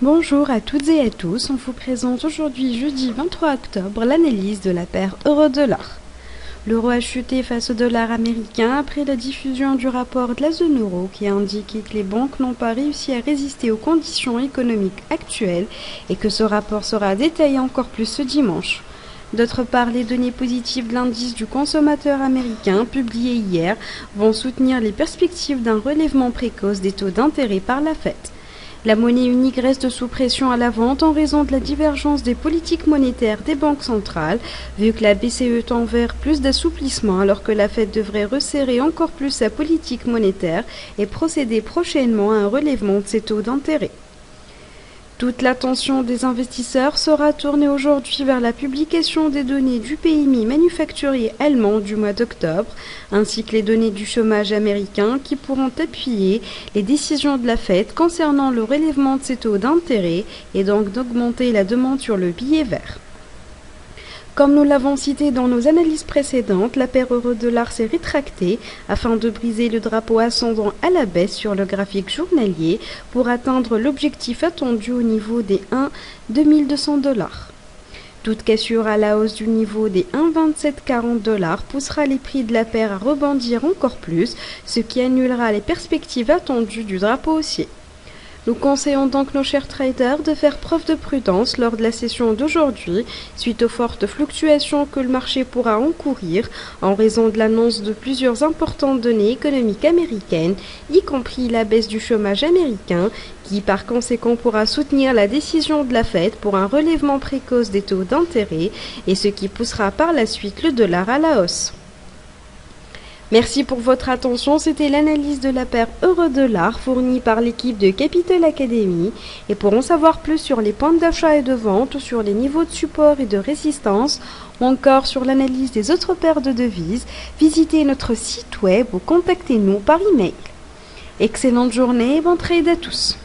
Bonjour à toutes et à tous, on vous présente aujourd'hui jeudi 23 octobre l'analyse de la paire euro-dollar. L'euro a chuté face au dollar américain après la diffusion du rapport de la zone euro qui a indiqué que les banques n'ont pas réussi à résister aux conditions économiques actuelles et que ce rapport sera détaillé encore plus ce dimanche. D'autre part, les données positives de l'indice du consommateur américain publié hier vont soutenir les perspectives d'un relèvement précoce des taux d'intérêt par la Fed. La monnaie unique reste sous pression à la vente en raison de la divergence des politiques monétaires des banques centrales, vu que la BCE tend vers plus d'assouplissement alors que la Fed devrait resserrer encore plus sa politique monétaire et procéder prochainement à un relèvement de ses taux d'intérêt. Toute l'attention des investisseurs sera tournée aujourd'hui vers la publication des données du PMI manufacturier allemand du mois d'octobre, ainsi que les données du chômage américain qui pourront appuyer les décisions de la Fed concernant le relèvement de ses taux d'intérêt et donc d'augmenter la demande sur le billet vert. Comme nous l'avons cité dans nos analyses précédentes, la paire euro-dollar s'est rétractée afin de briser le drapeau ascendant à la baisse sur le graphique journalier pour atteindre l'objectif attendu au niveau des 1,2200 $. Toute cassure à la hausse du niveau des 1,2740 $ poussera les prix de la paire à rebondir encore plus, ce qui annulera les perspectives attendues du drapeau haussier. Nous conseillons donc nos chers traders de faire preuve de prudence lors de la session d'aujourd'hui, suite aux fortes fluctuations que le marché pourra encourir en raison de l'annonce de plusieurs importantes données économiques américaines, y compris la baisse du chômage américain, qui par conséquent pourra soutenir la décision de la Fed pour un relèvement précoce des taux d'intérêt et ce qui poussera par la suite le dollar à la hausse. Merci pour votre attention, c'était l'analyse de la paire euro-dollar fournie par l'équipe de Capital Academy. Et pour en savoir plus sur les points d'achat et de vente, sur les niveaux de support et de résistance, ou encore sur l'analyse des autres paires de devises, visitez notre site web ou contactez-nous par email. Excellente journée et bon trade à tous.